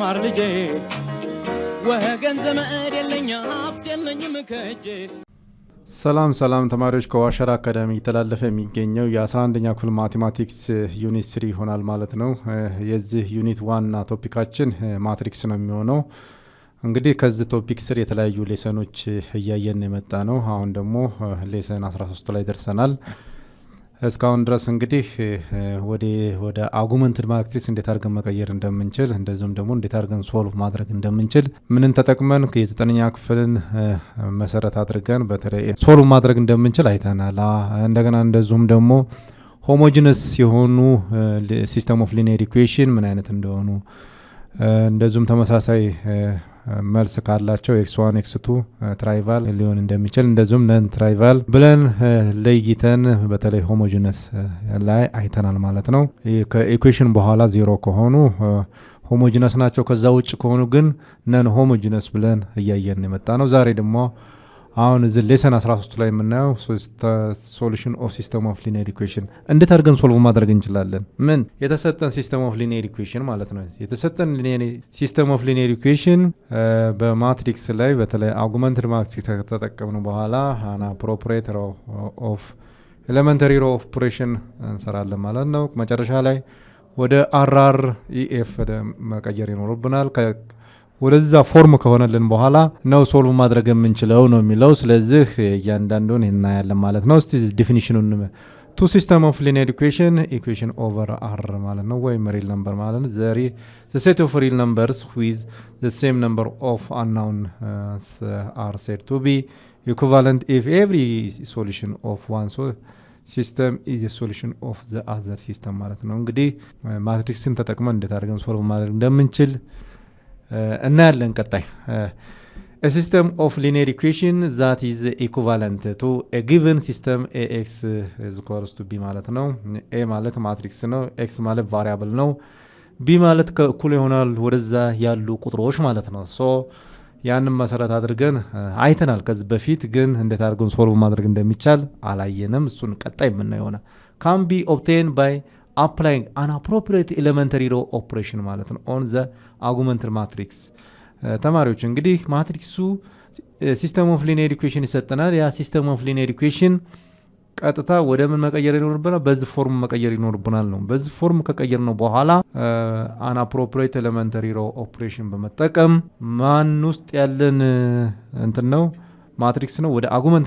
ተማር ልጄ ወገን ዘመድ የለኝ ሀብት የለኝም ከእጄ። ሰላም ተማሪዎች ከዋሸራ አካዳሚ እየተላለፈ የሚገኘው የ11ኛ ክፍል ማቴማቲክስ ዩኒት 3 ይሆናል ማለት ነው። የዚህ ዩኒት ዋና ቶፒካችን ማትሪክስ ነው የሚሆነው። እንግዲህ ከዚህ ቶፒክ ስር የተለያዩ ሌሰኖች እያየን የመጣ ነው። አሁን ደግሞ ሌሰን 13 ላይ ደርሰናል። እስካሁን ድረስ እንግዲህ ወደ አርጉመንትድ ማትሪክስ እንዴት አድርገን መቀየር እንደምንችል እንደዚሁም ደግሞ እንዴት አድርገን ሶልቭ ማድረግ እንደምንችል ምንን ተጠቅመን የ9ኛ ክፍልን መሰረት አድርገን በተለይ ሶልቭ ማድረግ እንደምንችል አይተናል። እንደገና እንደዚሁም ደግሞ ሆሞጂነስ የሆኑ ሲስተም ኦፍ ሊኒየር ኢኩዌሽን ምን አይነት እንደሆኑ እንደዚሁም ተመሳሳይ መልስ ካላቸው x1 x2 ትራይቫል ሊሆን እንደሚችል እንደዚሁም ነን ትራይቫል ብለን ለይተን በተለይ ሆሞጂነስ ላይ አይተናል ማለት ነው። ከኢኩዌሽን በኋላ ዜሮ ከሆኑ ሆሞጂነስ ናቸው፣ ከዛ ውጭ ከሆኑ ግን ነን ሆሞጂነስ ብለን እያየን የመጣ ነው። ዛሬ ደግሞ አሁን እዚህ ሌሰን 13 ላይ የምናየው ሶሉሽን ኦፍ ሲስተም ኦፍ ሊኒየር ኢኩዌሽን እንዴት አድርገን ሶልቭ ማድረግ እንችላለን። ምን የተሰጠን ሲስተም ኦፍ ሊኒየር ኢኩዌሽን ማለት ነው። የተሰጠን ሲስተም ኦፍ ሊኒየር ኢኩዌሽን በማትሪክስ ላይ በተለይ አርጉመንትድ ማትሪክስ ከተጠቀምን በኋላ አፕሮፕሪየት ሮ ኦፍ ኤሌመንተሪ ሮ ኦፕሬሽን እንሰራለን ማለት ነው። መጨረሻ ላይ ወደ አርአር ኢኤፍ መቀየር ይኖርብናል። ወደዛ ፎርም ከሆነልን በኋላ ነው ሶልቭ ማድረግ የምንችለው ነው የሚለው። ስለዚህ እያንዳንዱን እናያለን ማለት ነው። እስቲ ዲፊኒሽኑን ቱ ሲስተም ኦፍ ሊኒየር ኢኩዌሽን ኦቨር አር ማለት ነው፣ ወይም ሪል ነምበር ማለት ነው። ዘ ሴት ኦፍ ሪል ነምበርስ ዊዝ ዘ ሴም ነምበር ኦፍ አንናውንስ አር ሴድ ቱ ቢ ኢኩቫለንት ኢፍ ኤቭሪ ሶሉሽን ኦፍ ዋን ሲስተም ኢዝ ኤ ሶሉሽን ኦፍ ዘ አዘር ሲስተም ማለት ነው። እንግዲህ ማትሪክስን ተጠቅመን እንዴት አድርገን ሶልቭ ማድረግ እንደምንችል እናያለን። ቀጣይ a system of linear equation that is equivalent to a given system ax is equals to b ማለት ነው። a ማለት ማትሪክስ ነው፣ x ማለት ቫሪያብል ነው፣ b ማለት ከእኩል ይሆናል ወደዛ ያሉ ቁጥሮች ማለት ነው። ሶ ያንን መሰረት አድርገን አይተናል ከዚህ በፊት፣ ግን እንዴት አድርገን ሶልቭ ማድረግ እንደሚቻል አላየንም። እሱን ቀጣይ የምናየው ይሆናል። can be obtained by applying an appropriate elementary row operation ማለት ነው on the augmented matrix። ተማሪዎች እንግዲህ ማትሪክሱ ሲስተም ኦፍ ሊኒየር ኢኩዌሽን ይሰጠናል። ያ ሲስተም ኦፍ ሊኒየር ኢኩዌሽን ቀጥታ ወደ ምን መቀየር ይኖርብናል? በዚህ ፎርም መቀየር ይኖርብናል ነው። በዚህ ፎርም ከቀየር ነው በኋላ an appropriate elementary row operation በመጠቀም ማን ውስጥ ያለን እንትን ነው ማትሪክስ ነው ወደ አርጉመንት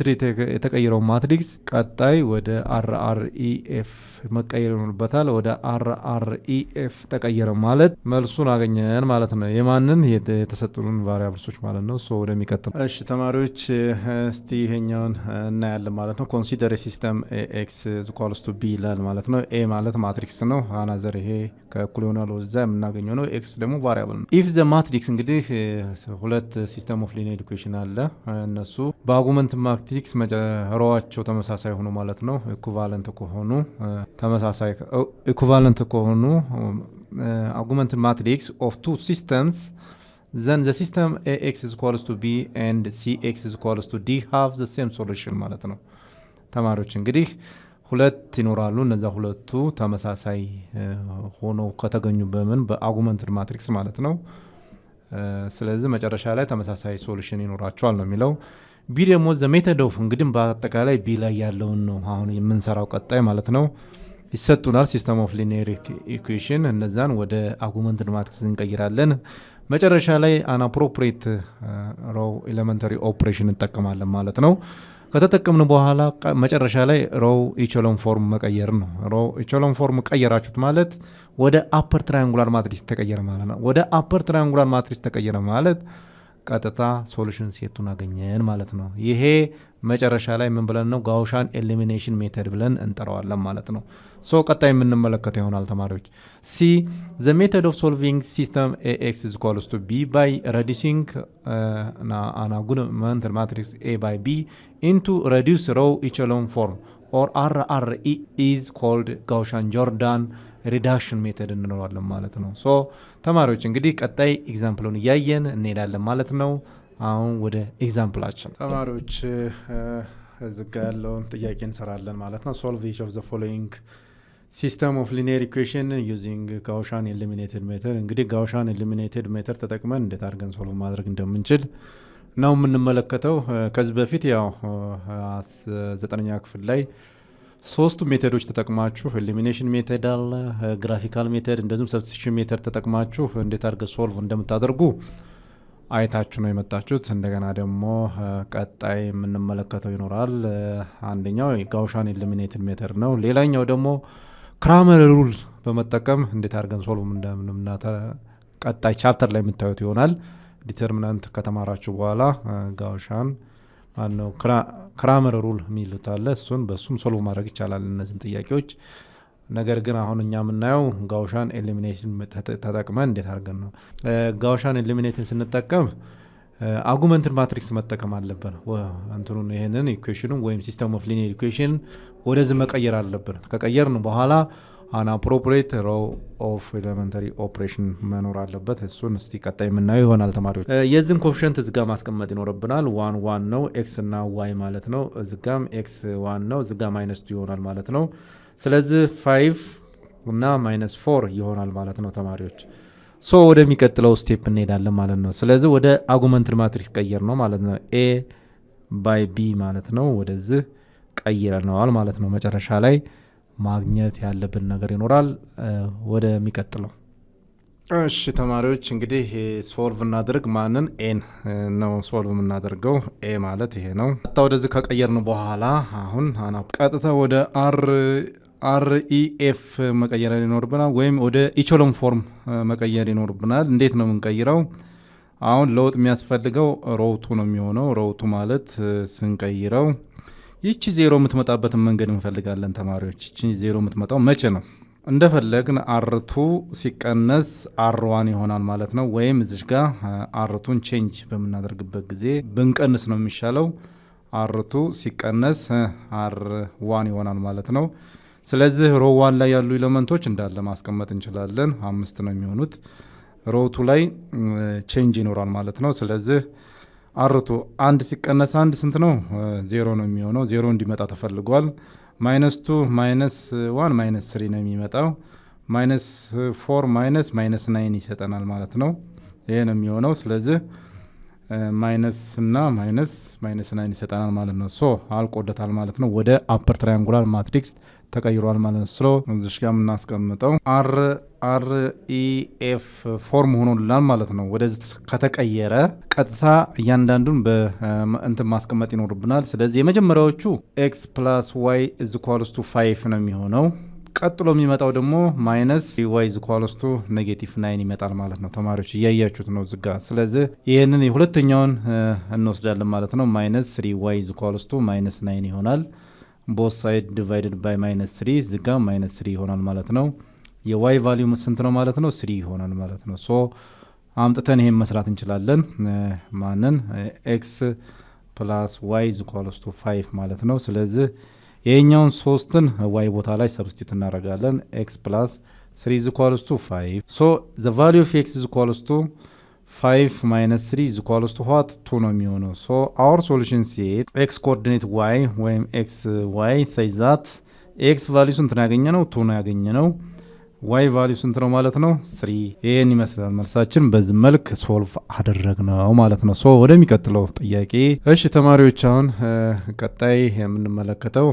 የተቀየረው ማትሪክስ ቀጣይ ወደ አርአርኢኤፍ መቀየር ይኖርበታል። ወደ አርአርኢኤፍ ተቀየረ ማለት መልሱን አገኘን ማለት ነው። የማንን የተሰጡን ቫሪያብልሶች ማለት ነው። ሶ ወደሚቀጥል እሺ ተማሪዎች እስቲ ይሄኛውን እናያለን ማለት ነው። ኮንሲደር ሲስተም ኤክስ ኢኳልስ ቱ ቢ ይላል ማለት ነው። ኤ ማለት ማትሪክስ ነው። አናዘር ይሄ ከእኩል ይሆናል ወደዛ የምናገኘው ነው። ኤክስ ደግሞ ቫሪያብል ነው። ኢፍ ዘ ማትሪክስ እንግዲህ ሁለት ሲስተም ኦፍ ሊኒየር ኢኩዌሽን አለ። እነሱ በአርጉመንት ማትሪክስ ሮዋቸው ተመሳሳይ ሆኑ ማለት ነው። ኢኩቫለንት ከሆኑ አርጉመንት ማትሪክስ ኦፍ ቱ ሲስተምስ then the system ax is equals to b and cx is equals to d have the same solution ማለት ነው። ተማሪዎች እንግዲህ ሁለት ይኖራሉ። እነዛ ሁለቱ ተመሳሳይ ሆኖ ከተገኙ በአርጉመንትድ ማትሪክስ ማለት ነው። ስለዚህ መጨረሻ ላይ ተመሳሳይ ሶሉሽን ይኖራቸዋል ነው የሚለው። ቢ ደግሞ ዘ ሜተድ ኦፍ እንግዲህ በአጠቃላይ ቢ ላይ ያለውን ነው አሁን የምንሰራው ቀጣይ ማለት ነው። ይሰጡናል ሲስተም ኦፍ ሊኒየር ኢኩዌሽን፣ እነዛን ወደ አርጉመንትድ ማትሪክስ እንቀይራለን። መጨረሻ ላይ አን አፕሮፕሪየት ሮው ኤሌመንተሪ ኦፕሬሽን እንጠቀማለን ማለት ነው። ከተጠቀምን በኋላ መጨረሻ ላይ ሮው ኢቸሎን ፎርም መቀየር ነው። ሮው ኢቸሎን ፎርም ቀየራችሁት ማለት ወደ አፐር ትራያንጉላር ማትሪክስ ተቀየረ ማለት ነው። ወደ አፐር ትራያንጉላር ማትሪክስ ተቀየረ ማለት ቀጥታ ሶሉሽን ሴቱን አገኘን ማለት ነው። ይሄ መጨረሻ ላይ ምን ብለን ነው? ጋውሻን ኤሊሚኔሽን ሜተድ ብለን እንጠራዋለን ማለት ነው። ሶ ቀጣይ የምንመለከተው ይሆናል ተማሪዎች። ሲ ዘ ሜተድ ኦፍ ሶልቪንግ ሲስተም ኤክስ ኢዝ ኢኳልስ ቱ ቢ ባይ reducing an augmented matrix A by B into reduced row echelon form or RRE is called Gaussian-Jordan reduction method እንለዋለን ማለት ነው። ሶ ተማሪዎች እንግዲህ ቀጣይ ኤግዛምፕሉን እያየን እንሄዳለን ማለት ነው። አሁን ወደ ኤግዛምፕላችን ተማሪዎች እዚህ ጋር ያለውን ጥያቄ እንሰራለን ማለት ነው። solve each of the following ሲስተም ኦፍ ሊኒየር ኢኩዌሽን ዩዚንግ ጋውሻን ኤሊሚኔትድ ሜተድ። እንግዲህ ጋውሻን ኤሊሚኔትድ ሜተድ ተጠቅመን እንዴት አድርገን ሶልቭ ማድረግ እንደምንችል ነው የምንመለከተው። ከዚህ በፊት ያው 9ኛ ክፍል ላይ ሶስቱ ሜተዶች ተጠቅማችሁ ኤሊሚኔሽን ሜተድ አለ፣ ግራፊካል ሜተድ እንደዚሁም ሰብስቲቱሽን ሜተድ ተጠቅማችሁ እንዴት አድርገን ሶልቭ እንደምታደርጉ አይታችሁ ነው የመጣችሁት። እንደገና ደግሞ ቀጣይ የምንመለከተው ይኖራል። አንደኛው ጋውሻን ኤሊሚኔትድ ሜተድ ነው። ሌላኛው ደግሞ ክራመር ሩል በመጠቀም እንዴት አድርገን ሶልቭ እንደምናተ ቀጣይ ቻፕተር ላይ የምታዩት ይሆናል። ዲተርሚናንት ከተማራችሁ በኋላ ጋውሻን ማነው ክራመር ሩል የሚሉት አለ። በሱም ሶልቭ ማድረግ ይቻላል እነዚህን ጥያቄዎች። ነገር ግን አሁን እኛ የምናየው ጋውሻን ኤሊሚኔሽን ተጠቅመን እንዴት አድርገን ነው። ጋውሻን ኤሊሚኔሽን ስንጠቀም አጉመንትን ማትሪክስ መጠቀም አለብን። እንትኑን ይሄንን ኢኩዌሽኑን ወይም ሲስተም ኦፍ ሊኒየር ኢኩዌሽን ወደዚህ መቀየር አለብን። ከቀየርን በኋላ አን አፕሮፕሪየት ሮው ኦፍ ኤሌመንተሪ ኦፕሬሽን መኖር አለበት። እሱን እስቲ ቀጣይ የምናየው ይሆናል ተማሪዎች። የዚህን ኮፊሽንት እዚጋ ማስቀመጥ ይኖርብናል። 1 ነው ኤክስ እና ዋይ ማለት ነው። እዚጋም ኤክስ 1 ነው፣ እዚጋ -2 ይሆናል ማለት ነው። ስለዚህ 5 እና -4 ይሆናል ማለት ነው ተማሪዎች። ሶ ወደሚቀጥለው ስቴፕ እንሄዳለን ማለት ነው። ስለዚህ ወደ አጉመንትድ ማትሪክስ ቀየር ነው ማለት ነው። ኤ ባይ ቢ ማለት ነው። ወደዚህ ቀይረነዋል ማለት ነው። መጨረሻ ላይ ማግኘት ያለብን ነገር ይኖራል። ወደሚቀጥለው እሺ ተማሪዎች እንግዲህ ሶልቭ እናድርግ። ማንን? ኤን ነው ሶልቭ የምናደርገው። ኤ ማለት ይሄ ነው። ቀጥታ ወደዚህ ከቀየርን በኋላ አሁን ቀጥታ ወደ አርኢኤፍ መቀየር ይኖርብናል፣ ወይም ወደ ኢቾሎን ፎርም መቀየር ይኖርብናል። እንዴት ነው የምንቀይረው? አሁን ለውጥ የሚያስፈልገው ሮውቱ ነው የሚሆነው። ሮውቱ ማለት ስንቀይረው ይቺ ዜሮ የምትመጣበትን መንገድ እንፈልጋለን ተማሪዎች። ይቺ ዜሮ የምትመጣው መቼ ነው? እንደፈለግን አርቱ ሲቀነስ አርዋን ይሆናል ማለት ነው። ወይም እዚሽ ጋር አርቱን ቼንጅ በምናደርግበት ጊዜ ብንቀንስ ነው የሚሻለው። አርቱ ሲቀነስ አርዋን ይሆናል ማለት ነው። ስለዚህ ሮዋን ላይ ያሉ ኤሌመንቶች እንዳለ ማስቀመጥ እንችላለን። 5 ነው የሚሆኑት። ሮቱ ላይ ቼንጅ ይኖራል ማለት ነው። ስለዚህ አርቱ 1 ሲቀነስ 1 ስንት ነው? 0 ነው የሚሆነው። 0 እንዲመጣ ተፈልጓል። -2 -1 -3 ነው የሚመጣው። -4 -9 ይሰጠናል ማለት ነው። ይሄ ነው የሚሆነው። ስለዚህ ማይነስ እና -9 ይሰጠናል ማለት ነው። ሶ አልቆለታል ማለት ነው። ወደ አፐር ትራያንጉላር ማትሪክስ ተቀይሯል ማለት ነው። ስለ እዚሽ ጋር የምናስቀምጠው አርኢኤፍ ፎርም ሆኖልናል ማለት ነው። ወደዚህ ከተቀየረ ቀጥታ እያንዳንዱን በእንትን ማስቀመጥ ይኖርብናል። ስለዚህ የመጀመሪያዎቹ ኤክስ ፕላስ ዋይ ኢዝ ኢኳልስ ቱ 5 ነው የሚሆነው። ቀጥሎ የሚመጣው ደግሞ ማይነስ ዋይ ኢዝ ኢኳልስ ቱ -9 ይመጣል ማለት ነው። ተማሪዎች እያያችሁት ነው ዝጋ። ስለዚህ ይህንን የሁለተኛውን እንወስዳለን ማለት ነው። -3 ዋይ ኢዝ ኢኳልስ ቱ -9 ይሆናል። ቦት ሳይድ ዲቫይድድ ባይ -3 ዝጋ -3 ይሆናል ማለት ነው። የዋይ ቫሊዩ ስንት ነው ማለት ነው? 3 ይሆናል ማለት ነው። ሶ አምጥተን ይሄን መስራት እንችላለን። ማንን? ኤክስ ፕላስ ዋይ ኢዝ ኢኳልስ ቱ 5 ማለት ነው። ስለዚህ ይሄኛውን 3ን ዋይ ቦታ ላይ ሰብስቲቱት እናደርጋለን። ኤክስ ፕላስ 3 ኢዝ ኢኳልስ ቱ 5 ሶ ዘ ቫሊዩ ኦፍ ኤክስ ኢዝ ኢኳልስ ቱ 5 minus 3 is equals to what? 2 ነው የሚሆነው። so our solution says x coordinate y ወይም xy says that x value ስንት ነው ያገኘነው? 2 ነው ያገኘነው። y value ስንት ነው ማለት ነው? 3። ይሄን ይመስላል መልሳችን። በዚህ መልክ ሶልቭ አደረግነው ማለት ነው። ሶ ወደሚቀጥለው ጥያቄ እሺ ተማሪዎች፣ አሁን ቀጣይ የምንመለከተው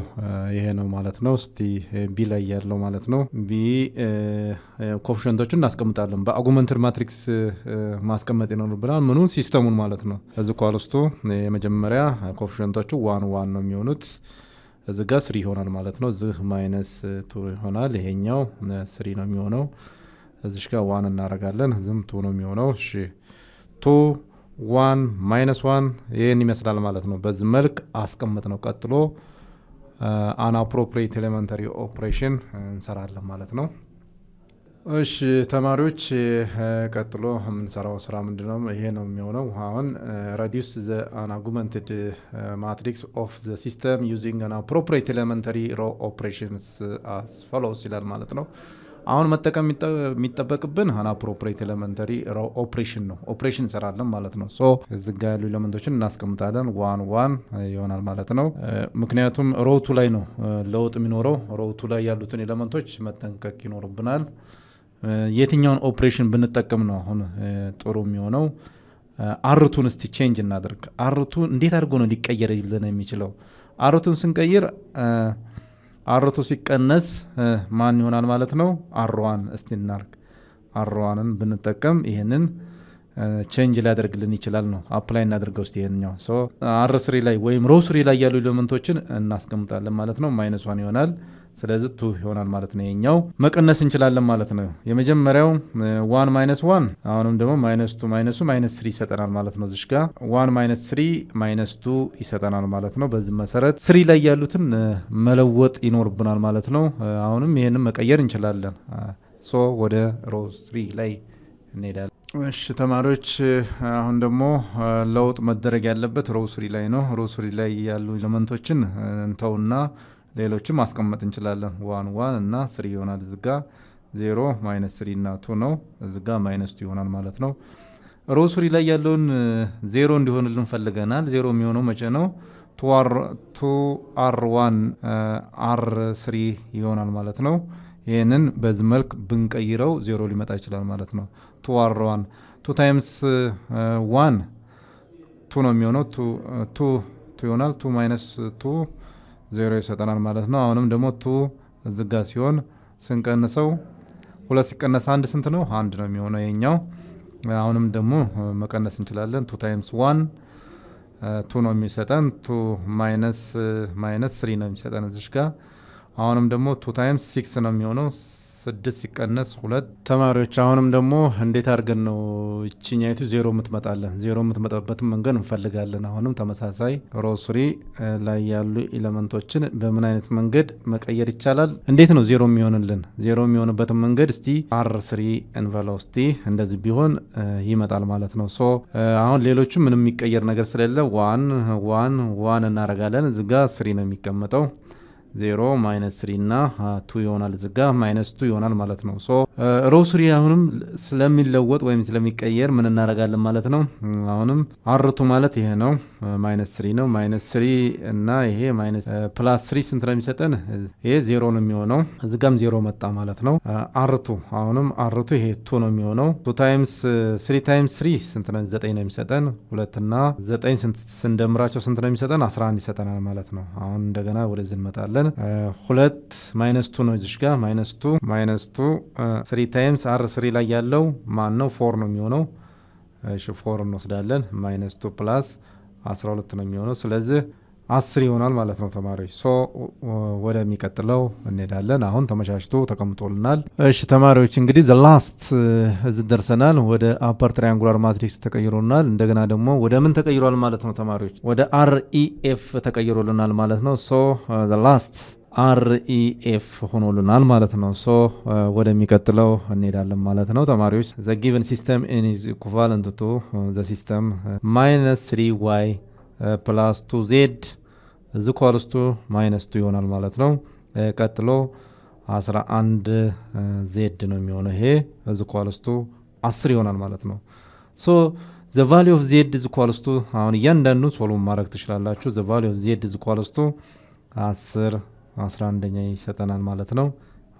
ይሄ ነው ማለት ነው። እስቲ ቢ ላይ ያለው ማለት ነው። ቢ ኮፊሽንቶቹን እናስቀምጣለን። በአጉመንትድ ማትሪክስ ማስቀመጥ ይኖርብናል። ምኑን? ሲስተሙን ማለት ነው። እዚህ ኳልስቱ የመጀመሪያ ኮፊሽንቶቹ 1 1 ነው የሚሆኑት። እዚህ ጋር 3 ይሆናል ማለት ነው። እዚህ -2 ይሆናል። ይሄኛው 3 ነው የሚሆነው። እዚህ ጋር 1 እናደርጋለን። እዚህም 2 ነው የሚሆነው። እሺ 2 1 -1 ይሄን ይመስላል ማለት ነው። በዚህ መልክ አስቀምጥ ነው። ቀጥሎ አንአፕሮፕሪየት ኤሌመንተሪ ኦፕሬሽን እንሰራለን ማለት ነው። እሺ ተማሪዎች፣ ቀጥሎ የምንሰራው ስራ ምንድነው? ይሄ ነው የሚሆነው። አሁን reduce the unaugmented matrix of the system using an appropriate elementary row operations as follows ይላል ማለት ነው። አሁን መጠቀም የሚጠበቅብን አናፕሮፕሬት ኤሌመንተሪ ኦፕሬሽን ነው። ኦፕሬሽን እንሰራለን ማለት ነው። ሶ እዚህ ጋ ያሉ ኤሌመንቶችን እናስቀምጣለን። 1 ይሆናል ማለት ነው። ምክንያቱም ሮውቱ ላይ ነው ለውጥ የሚኖረው። ሮውቱ ላይ ያሉትን ኤሌመንቶች መጠንቀቅ ይኖርብናል። የትኛውን ኦፕሬሽን ብንጠቀም ነው አሁን ጥሩ የሚሆነው? አርቱን እስቲ ቼንጅ እናደርግ። አርቱ እንዴት አድርጎ ነው ሊቀየርልን የሚችለው? አርቱን ስንቀይር አርቱ ሲቀነስ ማን ይሆናል ማለት ነው? አርዋን እስቲ እናርግ። አርዋንን ብንጠቀም ይሄንን ቼንጅ ሊያደርግልን ይችላል ነው። አፕላይ እናደርገው እስቲ ይሄንኛው። ሶ አር3 ላይ ወይም ሮው3 ላይ ያሉ ኤሌመንቶችን እናስቀምጣለን ማለት ነው። -1 ይሆናል። ስለዚህ 2 ይሆናል ማለት ነው። ይሄኛው መቀነስ እንችላለን ማለት ነው። የመጀመሪያው 1 -1 አሁንም ደግሞ -2 -3 ይሰጠናል ማለት ነው። እዚህ ጋር 1 -3 -2 ይሰጠናል ማለት ነው። በዚህ መሰረት 3 ላይ ያሉትን መለወጥ ይኖርብናል ማለት ነው። አሁንም ይሄንን መቀየር እንችላለን። ሶ ወደ ሮው 3 ላይ እንሄዳለን። እሺ ተማሪዎች አሁን ደግሞ ለውጥ መደረግ ያለበት ሮው 3 ላይ ነው። ሮው 3 ላይ ያሉ ኤሌመንቶችን እንተውና ሌሎችም ማስቀመጥ እንችላለን። 1 እና 3 ይሆናል። እዚጋ 0 -3 እና 2 ነው። እዚጋ -2 ይሆናል ማለት ነው። ሮው 3 ላይ ያለውን 0 እንዲሆንልን ፈልገናል። 0 የሚሆነው መቼ ነው? 2r1 r3 ይሆናል ማለት ነው። ይህንን በዚህ መልክ ብንቀይረው 0 ሊመጣ ይችላል ማለት ነው። 2r1 2 ታይምስ 1 2 ነው የሚሆነው። 2 ይሆናል። 2 -2 0 ይሰጠናል ማለት ነው። አሁንም ደግሞ 2 እዝጋ ሲሆን ስንቀንሰው 2 ሲቀነስ 1 ስንት ነው? 1 ነው የሚሆነው ይሄኛው። አሁንም ደግሞ መቀነስ እንችላለን። 2 ታይምስ 1 2 ነው የሚሰጠን። 2 -3 ነው የሚሰጠን እዚህ ጋር። አሁንም ደግሞ 2 ታይምስ 6 ነው የሚሆነው። 6 ሲቀነስ 2። ተማሪዎች አሁንም ደግሞ እንዴት አድርገን ነው እችኛይቱ 0 የምትመጣለን? 0 የምትመጣበትን መንገድ እንፈልጋለን። አሁንም ተመሳሳይ ሮው 3 ላይ ያሉ ኤሌመንቶችን በምን አይነት መንገድ መቀየር ይቻላል? እንዴት ነው 0 የሚሆንልን? 0 የሚሆንበትን መንገድ እስቲ r3 እንበለው እስቲ። እንደዚህ ቢሆን ይመጣል ማለት ነው። ሶ አሁን ሌሎቹ ምንም የሚቀየር ነገር ስለሌለ 1 እናደርጋለን። እዚህ ጋር 3 ነው የሚቀመጠው። 0 -3 እና 2 ይሆናል። እዚጋ -2 ይሆናል ማለት ነው። ሶ ሮው 3 አሁንም ስለሚለወጥ ወይም ስለሚቀየር ምን እናደርጋለን ማለት ነው? አሁንም አርቱ ማለት ይሄ ነው፣ -3 ነው። -3 እና ይሄ +3 ስንት ነው የሚሰጠን? ይሄ 0 ነው የሚሆነው። እዚጋም 0 መጣ ማለት ነው። አርቱ አሁንም አርቱ ይሄ 2 ነው የሚሆነው። 2 ታይምስ 3 ታይምስ 3 ስንት ነው? 9 ነው የሚሰጠን። 2 እና 9 ስንደምራቸው ስንት ነው የሚሰጠን? 11 ይሰጠናል ማለት ነው። አሁን እንደገና ወደዚህ እንመጣለን። 2 -2 ነው እዚህ ጋር -2 3 ታይምስ r3 ላይ ያለው ማን ነው? 4 ነው የሚሆነው። እሺ 4 እንወስዳለን። -2 ፕላስ 12 ነው የሚሆነው። ስለዚህ 10 ይሆናል ማለት ነው ተማሪዎች። ሶ ወደሚቀጥለው እንሄዳለን። አሁን ተመቻችቶ ተቀምጦልናል። እሺ ተማሪዎች እንግዲህ ዘ ላስት እዚህ ደርሰናል። ወደ አፐር ትራያንጉላር ማትሪክስ ተቀይሮልናል። እንደገና ደግሞ ወደ ምን ተቀይሯል ማለት ነው ተማሪዎች? ወደ REF ተቀይሮልናል ማለት ነው። ሶ ዘ ላስት REF ሆኖልናል ማለት ነው። ሶ ወደሚቀጥለው እንሄዳለን ማለት ነው ተማሪዎች። ዘ ጊቨን ሲስተም ኢዝ ኢኩቫለንት ቱ ዘ ሲስተም -3y ፕላስ 2z እዚ ኳልስቱ -2 ይሆናል ማለት ነው። ቀጥሎ 11z ነው የሚሆነው። ይሄ እዚ ኳልስቱ 10 ይሆናል ማለት ነው። ሶ ዘ ቫልዩ ኦፍ z እዚ ኳልስቱ አሁን እያንዳንዱን ሶልቭ ማድረግ ትችላላችሁ። ዘ ቫልዩ ኦፍ z እዚ ኳልስቱ 10 11ኛ ይሰጠናል ማለት ነው።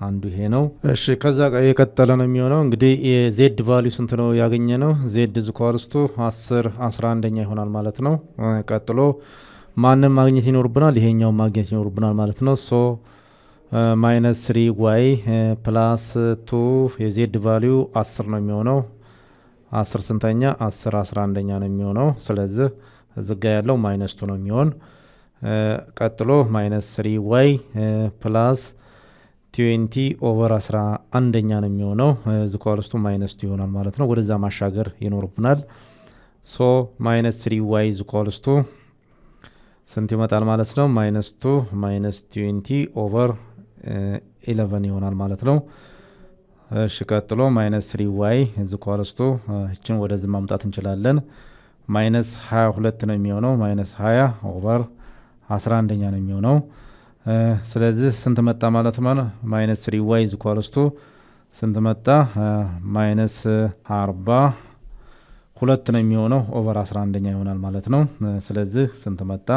አንዱ ይሄ ነው። እሺ ከዛ የቀጠለ ነው የሚሆነው እንግዲህ የዜድ ቫልዩ ስንት ነው ያገኘ ነው? ዜድ ኢዝ ኢኳልስ ቱ 10 11ኛ ይሆናል ማለት ነው። ቀጥሎ ማንን ማግኘት ይኖርብናል? ይሄኛው ማግኘት ይኖርብናል ማለት ነው። ሶ -3y ፕላስ 2 የዜድ ቫልዩ 10 ነው የሚሆነው። 10 ስንተኛ? 10 11ኛ ነው የሚሆነው። ስለዚህ እዚህ ጋር ያለው -2 ነው የሚሆን። ቀጥሎ -3y ፕላስ 20 ኦቨር 11ኛ ነው የሚሆነው። ዝኳልስቱ -2 ይሆናል ማለት ነው። ወደዛ ማሻገር ይኖርብናል። ሶ -3y ዝኳልስቱ ስንት ይመጣል ማለት ነው? -2 -20 ኦቨር 11 ይሆናል ማለት ነው። እሺ ቀጥሎ -3y ዝኳልስቱ እችን ወደዚህ ማምጣት እንችላለን። -22 ነው የሚሆነው። -20 ኦቨር 11ኛ ነው የሚሆነው። ስለዚህ ስንት መጣ ማለት ነው? -3y ኢኳልስ ቱ ስንት መጣ? ማይነስ 42 ነው የሚሆነው ኦቨር 11ኛ ይሆናል ማለት ነው። ስለዚህ ስንት መጣ?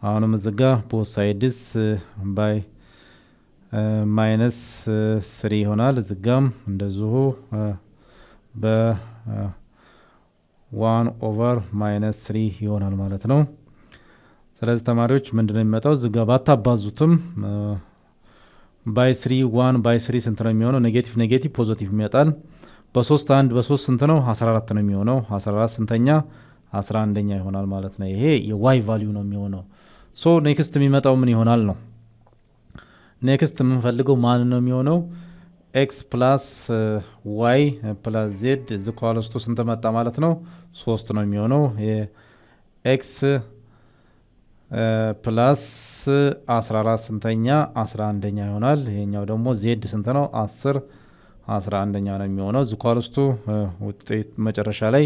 አሁንም እዚህ ጋር ቦት ሳይድስ ባይ ማይነስ 3 ይሆናል። እዚህ ጋም እንደዚሁ በ1 ኦቨር ማይነስ 3 ይሆናል ማለት ነው። ስለዚህ ተማሪዎች ምንድነው የሚመጣው? እዚህ ጋር ባታባዙትም ባይ 3 1 ባይ 3 ስንት ነው የሚሆነው? ኔጌቲቭ ኔጌቲቭ ፖዚቲቭ ይመጣል። በ3 1 በ3 ስንት ነው? 14 ነው የሚሆነው። 14 ስንተኛ? 11ኛ ይሆናል ማለት ነው። ይሄ የዋይ ቫልዩ ነው የሚሆነው። ሶ ኔክስት የሚመጣው ምን ይሆናል ነው? ኔክስት የምንፈልገው ማን ነው የሚሆነው? ኤክስ ፕላስ ዋይ ፕላስ ዜድ ዝኳለስቶ ስንት መጣ ማለት ነው? 3 ነው የሚሆነው። ኤክስ ፕላስ 14 ስንተኛ? 11ኛ ይሆናል። ይሄኛው ደግሞ ዜድ ስንት ነው? 10 11ኛ ነው የሚሆነው። ዝኳለስቶ ውጤት መጨረሻ ላይ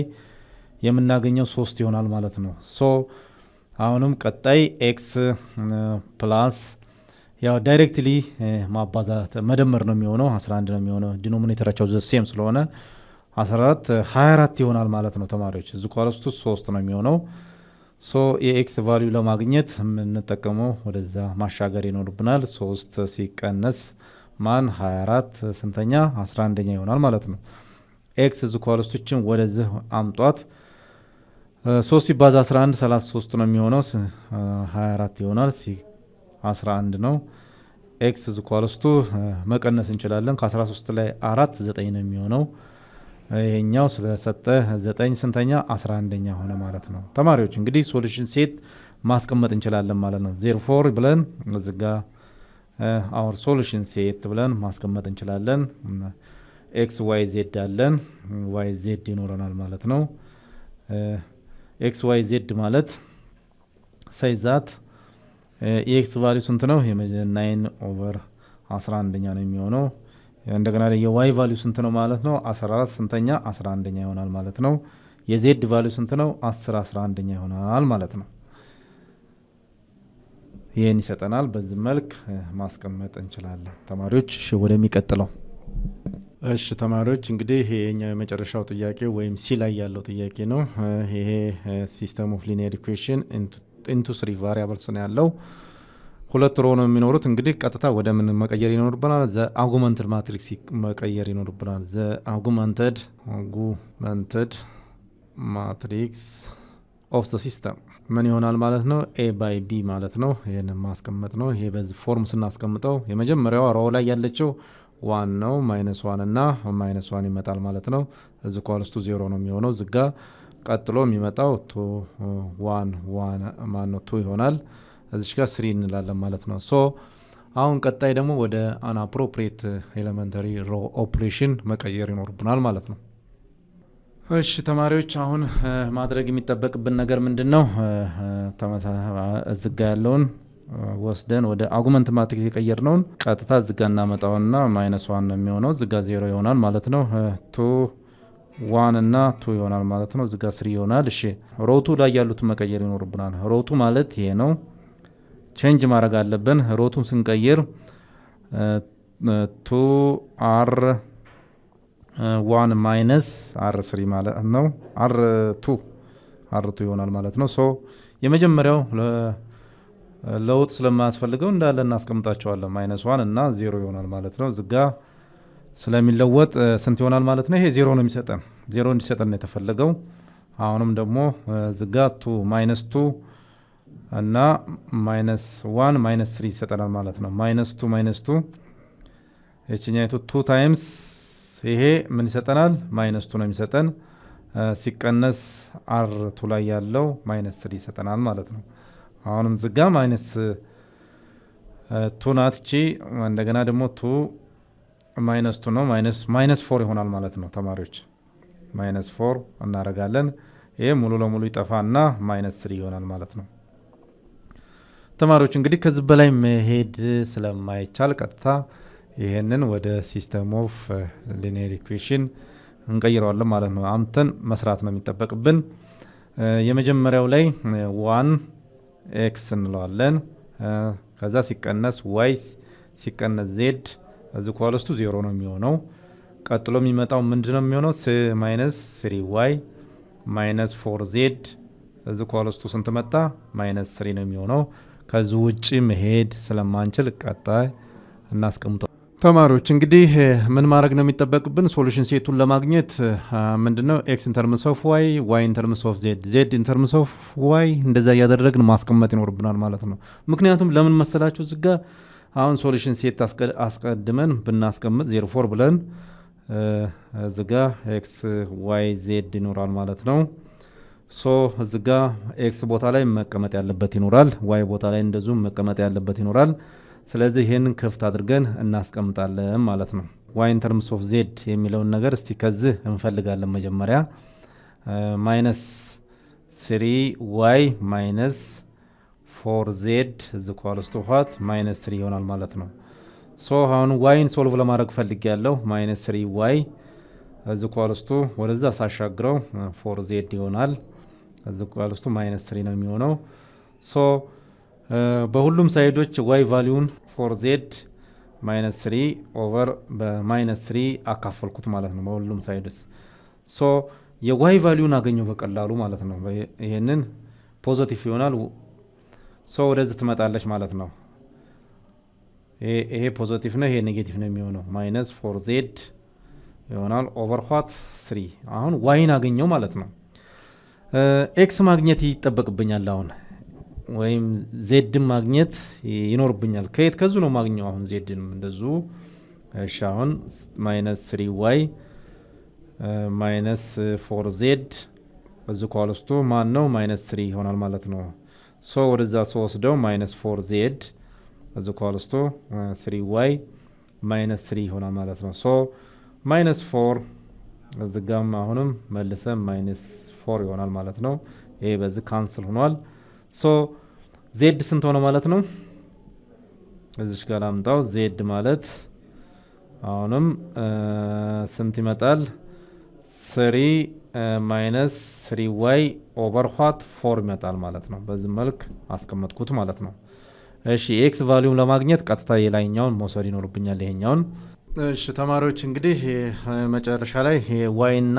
የምናገኘው 3 ይሆናል ማለት ነው። ሶ አሁንም ቀጣይ ኤክስ ፕላስ ያው ዳይሬክትሊ ማባዛት መደመር ነው የሚሆነው። 11 ነው የሚሆነው። ዲኖሚኔተራቸው ዘሴም ስለሆነ 14 24 ይሆናል ማለት ነው ተማሪዎች። ዝኳለስቱ 3 ነው የሚሆነው። ሶ የኤክስ ቫልዩ ለማግኘት የምንጠቀመው ወደዛ ማሻገር ይኖርብናል። 3 ሲቀነስ ማን 24 ስንተኛ? 11ኛ ይሆናል ማለት ነው። ኤክስ ዝኳለስቶችን ወደዚህ አምጧት። 3 ሲባዛ 11 33 ነው የሚሆነው። 24 ይሆናል። 11 ነው። ኤክስ ዝኳለስቱ መቀነስ እንችላለን። ከ13 ላይ 4 9 ነው የሚሆነው። ይሄኛው ስለሰጠ 9 ስንተኛ? 11ኛ ሆነ ማለት ነው። ተማሪዎች እንግዲህ ሶሉሽን ሴት ማስቀመጥ እንችላለን ማለት ነው። ዜርፎር ብለን እዚጋ አወር ሶሉሽን ሴት ብለን ማስቀመጥ እንችላለን። ኤክስ ዋይ ዜድ አለን። ዋይ ዜድ ይኖረናል ማለት ነው። ኤክስ ዋይ ዜድ ማለት ሳይዛት የኤክስ ቫልዩ ስንት ነው? 9 ኦቨር 11ኛ ነው የሚሆነው። እንደገና የዋይ ቫልዩ ስንት ነው ማለት ነው? 14 ስንተኛ? 11ኛ ይሆናል ማለት ነው። የዜድ ቫልዩ ስንት ነው? 10 11ኛ ይሆናል ማለት ነው። ይህን ይሰጠናል። በዚህ መልክ ማስቀመጥ እንችላለን ተማሪዎች። ወደሚቀጥለው እሺ ተማሪዎች እንግዲህ ይሄኛው የመጨረሻው ጥያቄ ወይም ሲ ላይ ያለው ጥያቄ ነው። ይሄ ሲስተም ኦፍ ሊኒየር ኢኩዌሽን ኢንቱ 3 ቫሪያብልስ ነው ያለው። 2 ሮ ነው የሚኖሩት። እንግዲህ ቀጥታ ወደ ምን መቀየር ይኖርብናል? ዘ አጉመንትድ ማትሪክስ መቀየር ይኖርብናል። ዘ አጉመንትድ ማትሪክስ ኦፍ ዘ ሲስተም ምን ይሆናል ማለት ነው? ኤ ባይ ቢ ማለት ነው። ይህን ማስቀመጥ ነው። ይሄ በዚህ ፎርም ስናስቀምጠው የመጀመሪያው ሮ ላይ ያለችው 1 ነው። -1 እና -1 ይመጣል ማለት ነው። እዚ ኳልስቱ 0 ነው የሚሆነው። ዝጋ ቀጥሎ የሚመጣው 2 ይሆናል። እዚሽ ጋር 3 እንላለን ማለት ነው። ሶ አሁን ቀጣይ ደግሞ ወደ አንአፕሮፕሪየት ኤሌመንተሪ ሮ ኦፕሬሽን መቀየር ይኖርብናል ማለት ነው። እሺ ተማሪዎች አሁን ማድረግ የሚጠበቅብን ነገር ምንድን ነው? እዚጋ ያለውን ወስደን ወደ አጉመንት ማትሪክስ የቀየርነውን ቀጥታ እዚጋ እናመጣውና -1 ነው የሚሆነው። እዚጋ 0 ይሆናል ማለት ነው። 1 እና 2 ይሆናል ማለት ነው። እዚጋ 3 ይሆናል። እሺ ሮቱ ላይ ያሉትን መቀየር ይኖርብናል። ሮቱ ማለት ይሄ ነው። ቼንጅ ማድረግ አለብን። ሮቱን ስንቀይር 2r1 ማይነስ r3 ማለት ነው። r2 ይሆናል ማለት ነው። ሶ የመጀመሪያው ለውጥ ስለማያስፈልገው እንዳለ እናስቀምጣቸዋለን። -1 እና 0 ይሆናል ማለት ነው። እዚጋ ስለሚለወጥ ስንት ይሆናል ማለት ነው? ይሄ 0 ነው የሚሰጠን። 0 እንዲሰጠን ነው የተፈለገው። አሁንም ደግሞ እዚጋ -2 እና -1 -3 ይሰጠናል ማለት ነው። -2 የችኛይቱ 2 ታይምስ ይሄ ምን ይሰጠናል? -2 ነው የሚሰጠን። ሲቀነስ r2 ላይ ያለው -3 ይሰጠናል ማለት ነው። አሁንም ዝጋ -2 ናት እቺ። እንደገና ደግሞ 2 ነው -4 ይሆናል ማለት ነው ተማሪዎች። -4 እናረጋለን። ይሄ ሙሉ ለሙሉ ይጠፋና -3 ይሆናል ማለት ነው። ተማሪዎች እንግዲህ ከዚህ በላይ መሄድ ስለማይቻል ቀጥታ ይሄንን ወደ ሲስተም ኦፍ ሊኒየር ኢኩዌሽን እንቀይረዋለን ማለት ነው። አምተን መስራት ነው የሚጠበቅብን። የመጀመሪያው ላይ 1 ኤክስ እንለዋለን። ከዛ ሲቀነስ ዋይ ሲቀነስ ዜድ እዚ ኳልስቱ 0 ነው የሚሆነው። ቀጥሎ የሚመጣው ምንድነው የሚሆነው ማይነስ 3y ማይነስ 4z እዚ ኳልስቱ ስንት መጣ ማይነስ 3 ነው የሚሆነው። ከዚህ ውጪ መሄድ ስለማንችል ቀጣይ እናስቀምጠው። ተማሪዎች እንግዲህ ምን ማድረግ ነው የሚጠበቅብን? ሶሉሽን ሴቱን ለማግኘት ምንድነው x in terms of y in terms of z in terms of y እንደዛ ያደረግን ማስቀመጥ ይኖርብናል ማለት ነው። ምክንያቱም ለምን መሰላችሁ ዝጋ አሁን ሶሉሽን ሴት አስቀድመን ብናስቀምጥ 04 ብለን ዝጋ x y z ይኖራል ማለት ነው። ሶ ዝጋ x ቦታ ላይ መቀመጥ ያለበት ይኖራል፣ y ቦታ ላይ እንደዚሁ መቀመጥ ያለበት ይኖራል። ስለዚህ ይሄንን ክፍት አድርገን እናስቀምጣለን ማለት ነው። y in terms of z የሚለውን ነገር እስቲ ከዚህ እንፈልጋለን። መጀመሪያ ማይነስ 3y ማይነስ 4z is equals to what ማይነስ 3 ይሆናል ማለት ነው። ሶ አሁን yን ሶልቭ ለማድረግ ፈልጌያለሁ። ማይነስ 3y is equals to ወደዛ ሳሻግረው 4z ይሆናል is equals to ማይነስ 3 ነው የሚሆነው። ሶ በሁሉም ሳይዶች y ቫልዩን 4z ማይነስ 3 ኦቨር በማይነስ 3 አካፈልኩት ማለት ነው በሁሉም ሳይድስ። ሶ የy ቫልዩን አገኘው በቀላሉ ማለት ነው። ይሄንን ፖዚቲቭ ይሆናል። ሶ ወደዚህ ትመጣለች ማለት ነው። ይሄ ፖዚቲቭ ነው፣ ይሄ ኔጌቲቭ ነው የሚሆነው ማይነስ 4z ይሆናል ኦቨር what 3። አሁን yን አገኘው ማለት ነው። ኤክስ ማግኘት ይጠበቅብኛል አሁን ወይም ዜድን ማግኘት ይኖርብኛል። ከየት ከዙ ነው ማግኘው አሁን ዜድን እንደዙ። እሺ አሁን ማይነስ 3y ማይነስ 4z እዚ ኳልስቱ ማን ነው ማይነስ 3 ይሆናል ማለት ነው። ሶ ወደዛ ወስደው ማይነስ 4z እዚ ኳልስቱ 3y ማይነስ 3 ይሆናል ማለት ነው። ሶ ማይነስ 4 እዚጋም አሁንም መልሰን ማይነስ 4 ይሆናል ማለት ነው። ይሄ በዚህ ካንስል ሆኗል። ሶ ዜድ ስንት ሆነ ማለት ነው? እዚሽ ጋር አምጣው። ዜድ ማለት አሁንም ስንት ይመጣል? 3 ማይነስ 3y ኦቨር what 4 ይመጣል ማለት ነው። በዚህ መልክ አስቀመጥኩት ማለት ነው። እሺ ኤክስ ቫልዩም ለማግኘት ቀጥታ የላይኛውን መውሰድ ይኖርብኛል ይሄኛውን። እሺ ተማሪዎች እንግዲህ መጨረሻ ላይ y እና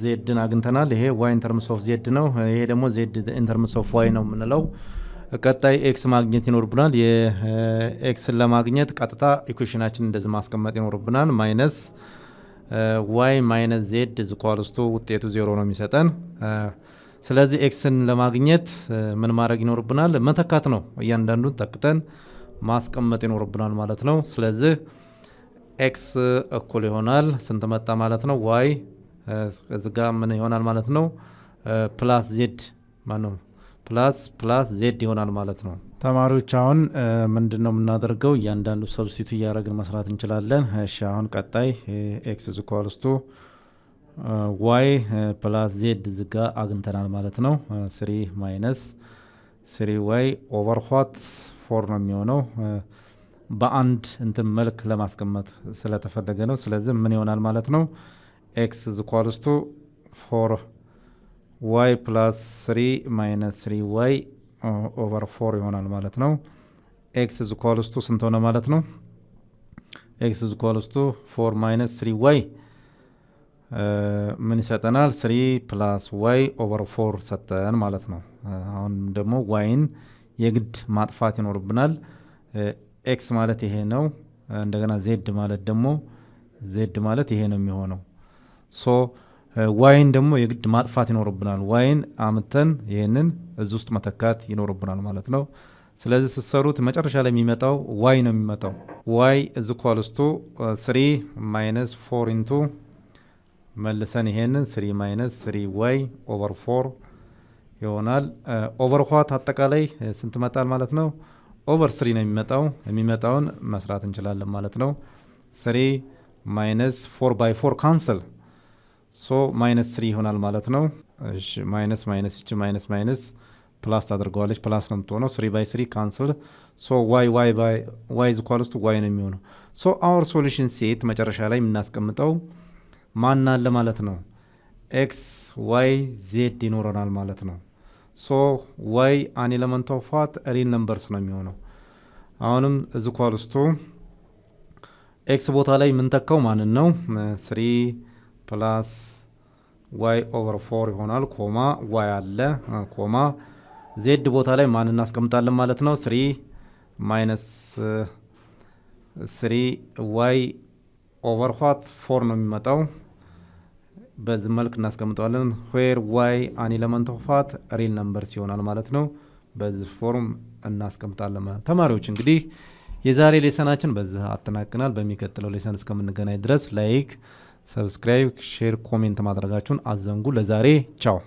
z አግኝተናል። ይሄ y in terms of z ነው፣ ይሄ ደግሞ z in terms of y ነው የምንለው። ቀጣይ x ማግኘት ይኖርብናል። የx ለማግኘት ቀጥታ ኢኩዌሽናችን እንደዚህ ማስቀመጥ ይኖርብናል። ማይነስ y ማይነስ z is equals to ውጤቱ 0 ነው የሚሰጠን። ስለዚህ ኤክስን ለማግኘት ምን ማድረግ ይኖርብናል? መተካት ነው። እያንዳንዱን ተክተን ማስቀመጥ ይኖርብናል ማለት ነው። ስለዚህ ኤክስ እኩል ይሆናል ስንት መጣ ማለት ነው? ዋይ እዚጋ ምን ይሆናል ማለት ነው? ፕላስ ዜድ ማነው? ፕላስ ዜድ ይሆናል ማለት ነው። ተማሪዎች አሁን ምንድን ነው የምናደርገው? እያንዳንዱ ሰብስቲቱ እያደረግን መስራት እንችላለን። እሺ አሁን ቀጣይ ኤክስ is equals to ዋይ ፕላስ ዜድ እዚጋ አግኝተናል ማለት ነው። 3 ማይነስ 3y ኦቨር what 4 ነው የሚሆነው በአንድ እንትን መልክ ለማስቀመጥ ስለተፈለገ ነው። ስለዚህ ምን ይሆናል ማለት ነው? x is equals to 4y plus 3 minus 3y over 4 ይሆናል ማለት ነው። x is equals to ስንት ሆነ ማለት ነው? x is equals to 4 minus 3y ምን ይሰጠናል? 3 plus y over 4 ሰጠን ማለት ነው። አሁን ደግሞ yን የግድ ማጥፋት ይኖርብናል። ኤክስ ማለት ይሄ ነው። እንደገና ዜድ ማለት ደግሞ ዜድ ማለት ይሄ ነው የሚሆነው። ሶ ዋይን ደግሞ የግድ ማጥፋት ይኖርብናል። ዋይን አምተን ይሄንን እዚህ ውስጥ መተካት ይኖርብናል ማለት ነው። ስለዚህ ስትሰሩት መጨረሻ ላይ የሚመጣው ዋይ ነው የሚመጣው። ዋይ is equals to 3 minus 4 into መልሰን ይሄንን 3 minus 3y over 4 ይሆናል። ኦቨር what አጠቃላይ ስንት መጣል ማለት ነው? ኦቨር 3 ነው የሚመጣውን መስራት እንችላለን ማለት ነው። 3 minus 4 by 4 ካንሰል ሶ minus 3 ይሆናል ማለት ነው። እሺ ማይነስ እቺ ማይነስ ፕላስ ታደርገዋለች ፕላስ ነው የምትሆነው። 3 by 3 ካንሰል ሶ y is equals to y ነው የሚሆነው። ሶ our solution set መጨረሻ ላይ የምናስቀምጠው ማን አለ ማለት ነው? x y z ይኖረናል ማለት ነው። ሶ y an element of what real numbers ነው የሚሆነው። አሁንም is equals to ኤክስ ቦታ ላይ የምንተካው ማንን ነው? 3 ፕላስ ዋይ ኦቨር 4 ይሆናል። ኮማ ዋይ አለ ኮማ ዜድ ቦታ ላይ ማን እናስቀምጣለን ማለት ነው? 3 ማይነስ 3 ዋይ ኦቨር 4 ነው የሚመጣው። በዚህ መልክ እናስቀምጠዋለን። ዌር ዋይ አን ኤለመንት ኦፍ ዋት ሪል ነምበርስ ይሆናል ማለት ነው። በዚህ ፎርም እናስቀምጣለን። ተማሪዎች እንግዲህ የዛሬ ሌሰናችን በዚህ አጠናቅናል። በሚቀጥለው ሌሰን እስከምንገናኝ ድረስ ላይክ፣ ሰብስክራይብ፣ ሼር፣ ኮሜንት ማድረጋችሁን አዘንጉ። ለዛሬ ቻው።